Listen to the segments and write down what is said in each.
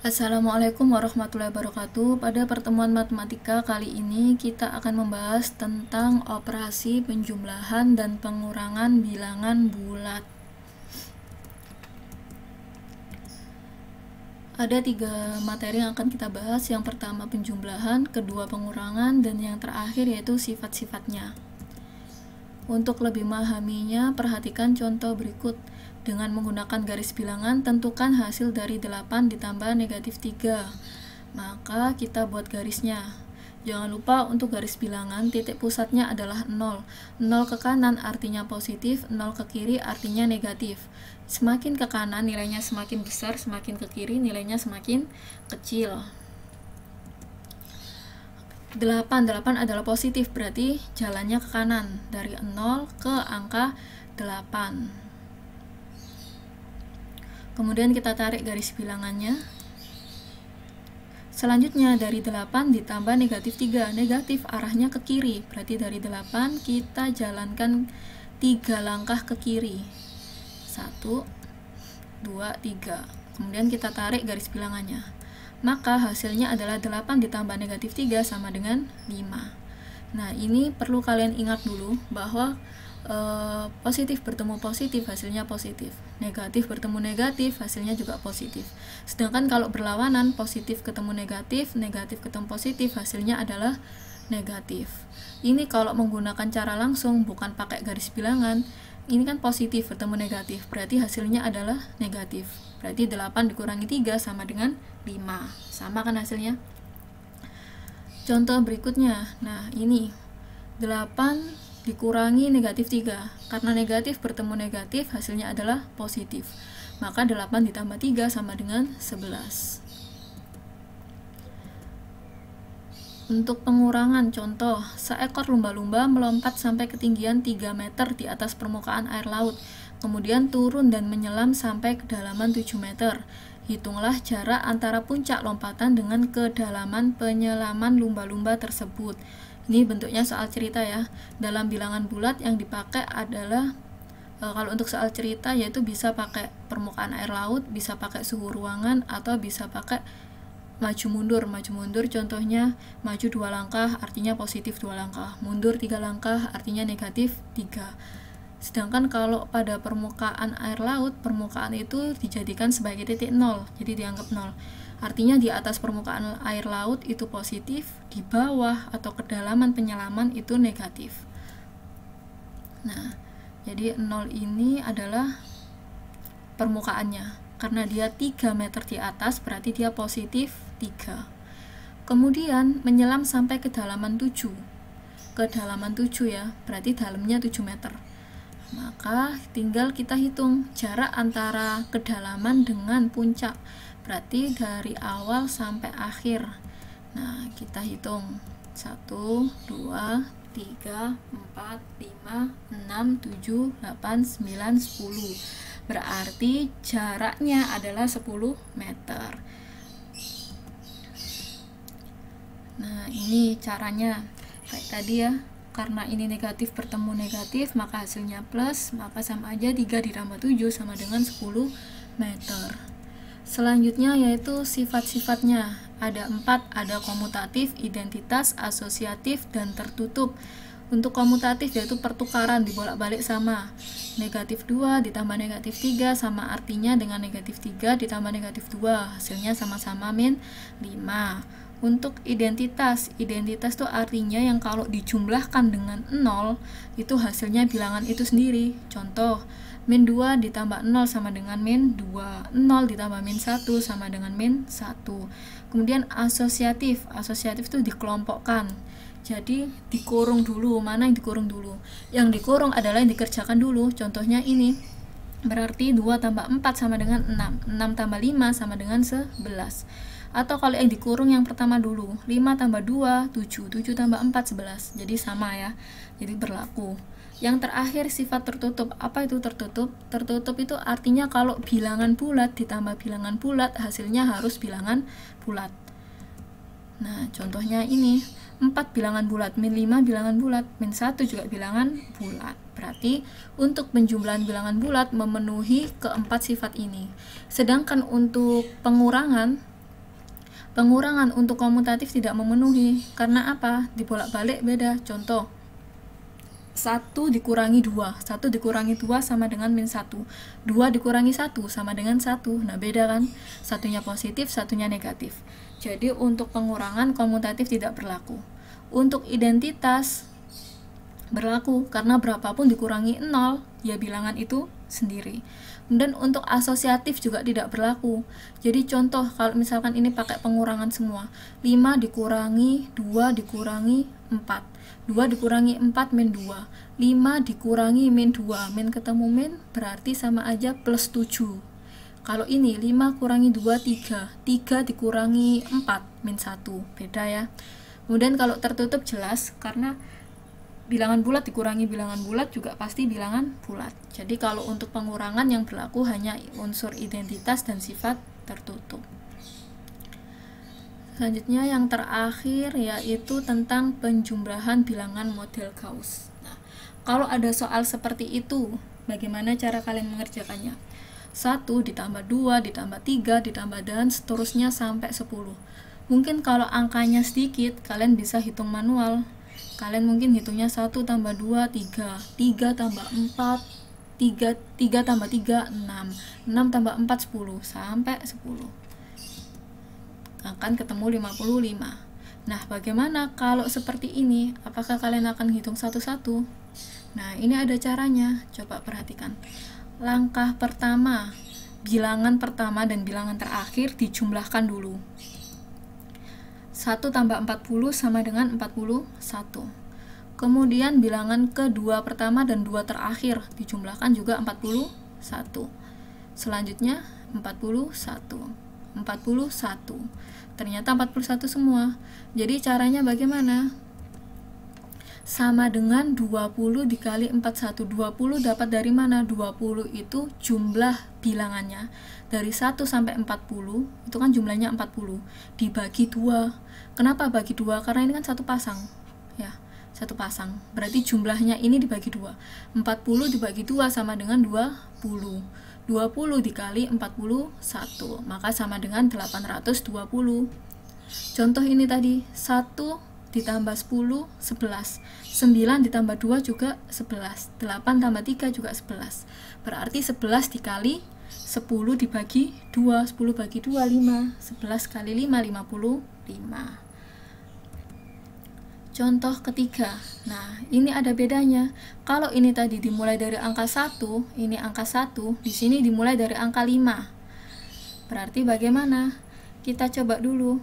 Assalamualaikum warahmatullahi wabarakatuh. Pada pertemuan matematika kali ini kita akan membahas tentang operasi penjumlahan dan pengurangan bilangan bulat. Ada 3 materi yang akan kita bahas. Yang pertama penjumlahan, kedua pengurangan, dan yang terakhir yaitu sifat-sifatnya. Untuk lebih memahaminya, perhatikan contoh berikut. Dengan menggunakan garis bilangan, tentukan hasil dari 8 ditambah negatif 3. Maka kita buat garisnya. Jangan lupa untuk garis bilangan, titik pusatnya adalah 0. 0 ke kanan artinya positif, 0 ke kiri artinya negatif. Semakin ke kanan nilainya semakin besar, semakin ke kiri nilainya semakin kecil. 8 adalah positif, berarti jalannya ke kanan dari 0 ke angka 8. Kemudian kita tarik garis bilangannya. Selanjutnya dari 8 ditambah negatif 3. Negatif arahnya ke kiri, berarti dari 8 kita jalankan 3 langkah ke kiri. 1, 2, 3. Kemudian kita tarik garis bilangannya. Maka hasilnya adalah 8 ditambah negatif 3 sama dengan 5. Nah, ini perlu kalian ingat dulu bahwa positif bertemu positif hasilnya positif, negatif bertemu negatif hasilnya juga positif. Sedangkan kalau berlawanan, positif ketemu negatif, negatif ketemu positif, hasilnya adalah negatif. Ini kalau menggunakan cara langsung, bukan pakai garis bilangan. Ini kan positif bertemu negatif, berarti hasilnya adalah negatif. Berarti 8 dikurangi 3 sama dengan 5. Sama kan hasilnya? Contoh berikutnya. Nah, ini 8 dikurangi negatif 3. Karena negatif bertemu negatif, hasilnya adalah positif. Maka 8 ditambah 3 sama dengan 11. Untuk pengurangan, contoh, seekor lumba-lumba melompat sampai ketinggian 3 meter di atas permukaan air laut, kemudian turun dan menyelam sampai kedalaman 7 meter. Hitunglah jarak antara puncak lompatan dengan kedalaman penyelaman lumba-lumba tersebut. Ini bentuknya soal cerita ya. Dalam bilangan bulat yang dipakai adalah kalau untuk soal cerita yaitu bisa pakai permukaan air laut, bisa pakai suhu ruangan, atau bisa pakai maju mundur. Maju mundur contohnya maju 2 langkah artinya positif 2 langkah, mundur 3 langkah artinya negatif 3. Sedangkan kalau pada permukaan air laut, permukaan itu dijadikan sebagai titik 0, jadi dianggap 0. Artinya di atas permukaan air laut itu positif, di bawah atau kedalaman penyelaman itu negatif. Nah, jadi 0 ini adalah permukaannya. Karena dia 3 meter di atas, berarti dia positif 3. Kemudian menyelam sampai kedalaman 7. Kedalaman 7 ya, berarti dalamnya 7 meter. Maka tinggal kita hitung jarak antara kedalaman dengan puncak. Berarti dari awal sampai akhir. Nah, kita hitung 1, 2, 3, 4, 5, 6, 7, 8, 9, 10. Berarti jaraknya adalah 10 meter. Nah, ini caranya kayak tadi ya. Karena ini negatif bertemu negatif, maka hasilnya plus, maka sama aja 3 ditambah 7 sama dengan 10 meter. Selanjutnya yaitu sifat-sifatnya. Ada 4, ada komutatif, identitas, asosiatif, dan tertutup. Untuk komutatif yaitu pertukaran, dibolak-balik sama. Negatif 2 ditambah negatif 3 sama artinya dengan negatif 3 ditambah negatif 2. Hasilnya sama-sama min 5. Untuk identitas itu artinya yang kalau dijumlahkan dengan 0 itu hasilnya bilangan itu sendiri. Contoh, min 2 ditambah 0 sama dengan min 2, 0 ditambah min 1 sama dengan min 1. Kemudian asosiatif itu dikelompokkan, jadi dikurung dulu. Mana yang dikurung dulu? Yang dikurung adalah yang dikerjakan dulu. Contohnya ini, berarti 2 tambah 4 sama dengan 6, 6 tambah 5 sama dengan 11. Atau kalau yang dikurung yang pertama dulu, 5 tambah 2, 7, 7 tambah 4, 11. Jadi sama ya, jadi berlaku. Yang terakhir sifat tertutup. Apa itu tertutup? Tertutup itu artinya kalau bilangan bulat ditambah bilangan bulat, hasilnya harus bilangan bulat. Nah, contohnya ini, 4 bilangan bulat, min 5 bilangan bulat, min 1 juga bilangan bulat. Berarti untuk penjumlahan bilangan bulat memenuhi keempat sifat ini. Sedangkan untuk pengurangan Pengurangan untuk komutatif tidak memenuhi. Karena apa? Dibolak-balik beda. Contoh, 1 dikurangi 2. 1 dikurangi 2 sama dengan min 1. 2 dikurangi 1 sama dengan 1. Nah, beda kan? Satunya positif, satunya negatif. Jadi, untuk pengurangan komutatif tidak berlaku. Untuk identitas berlaku, karena berapapun dikurangi 0, ya bilangan itu sendiri. Kemudian untuk asosiatif juga tidak berlaku. Jadi contoh, kalau misalkan ini pakai pengurangan semua, 5 dikurangi 2 dikurangi 4, 2 dikurangi 4 min 2, 5 dikurangi min 2, min ketemu min berarti sama aja plus 7. Kalau ini 5 kurangi 2, 3, 3 dikurangi 4 min 1, beda ya. Kemudian kalau tertutup jelas, karena bilangan bulat dikurangi bilangan bulat juga pasti bilangan bulat. Jadi kalau untuk pengurangan yang berlaku hanya unsur identitas dan sifat tertutup. Selanjutnya yang terakhir yaitu tentang penjumlahan bilangan model Gauss. Nah, kalau ada soal seperti itu, bagaimana cara kalian mengerjakannya? 1 ditambah 2 ditambah 3 ditambah dan seterusnya sampai 10. Mungkin kalau angkanya sedikit, kalian bisa hitung manual. Kalian mungkin hitungnya 1 tambah 2, 3, 3 tambah 4, 3 tambah 3, 6, 6 tambah 4, 10, sampai 10. Akan ketemu 55. Nah, bagaimana kalau seperti ini? Apakah kalian akan hitung satu-satu? Nah, ini ada caranya. Coba perhatikan. Langkah pertama, bilangan pertama dan bilangan terakhir dijumlahkan dulu. 1 tambah 40 sama dengan 41. Kemudian bilangan kedua pertama dan dua terakhir dijumlahkan juga 41. Selanjutnya 41. Ternyata 41 semua. Jadi caranya bagaimana? Sama dengan 20 dikali 41. 20 dapat dari mana? 20 itu jumlah bilangannya. Dari 1 sampai 40, itu kan jumlahnya 40. Dibagi 2. Kenapa bagi 2? Karena ini kan satu pasang. Ya, satu pasang. Berarti jumlahnya ini dibagi 2. 40 dibagi 2 sama dengan 20. 20 dikali 41, maka sama dengan 820. Contoh ini tadi, 1 ditambah 10, 11. 9 ditambah 2 juga 11. 8 tambah 3 juga 11. Berarti 11 dikali 10 dibagi 2. 10 bagi 2, 5. 11 kali 5, 55. Contoh ketiga. Nah, ini ada bedanya. Kalau ini tadi dimulai dari angka 1, ini angka 1, di sini dimulai dari angka 5. Berarti bagaimana? Kita coba dulu.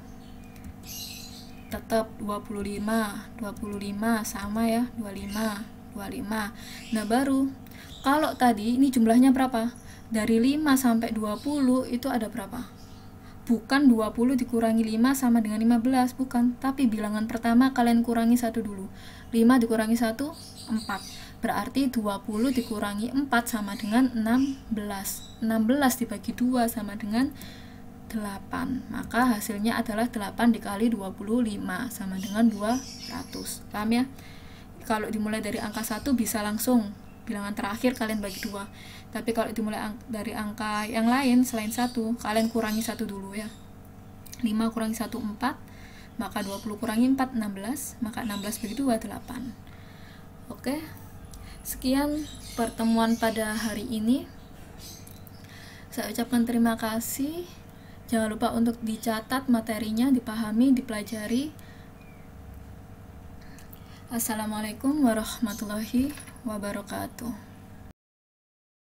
Tetap 25 sama ya, 25. Nah, baru kalau tadi ini jumlahnya berapa? Dari 5 sampai 20 itu ada berapa? Bukan 20 dikurangi 5 sama dengan 15, bukan. Tapi bilangan pertama kalian kurangi 1 dulu. 5 dikurangi 1, 4. Berarti 20 dikurangi 4 sama dengan 16. 16 dibagi 2 sama dengan 8. Maka hasilnya adalah 8 dikali 25 sama dengan 200. Paham ya? Kalau dimulai dari angka 1 bisa langsung bilangan terakhir kalian bagi 2. Tapi kalau dimulai dari angka yang lain selain 1, kalian kurangi 1 dulu ya. 5 kurangi 1, 4. Maka 20 kurangi 4, 16. Maka 16 bagi 2, 8. Oke. Sekian pertemuan pada hari ini. Saya ucapkan terima kasih. Jangan lupa untuk dicatat materinya, dipahami, dipelajari. Assalamualaikum warahmatullahi wabarakatuh.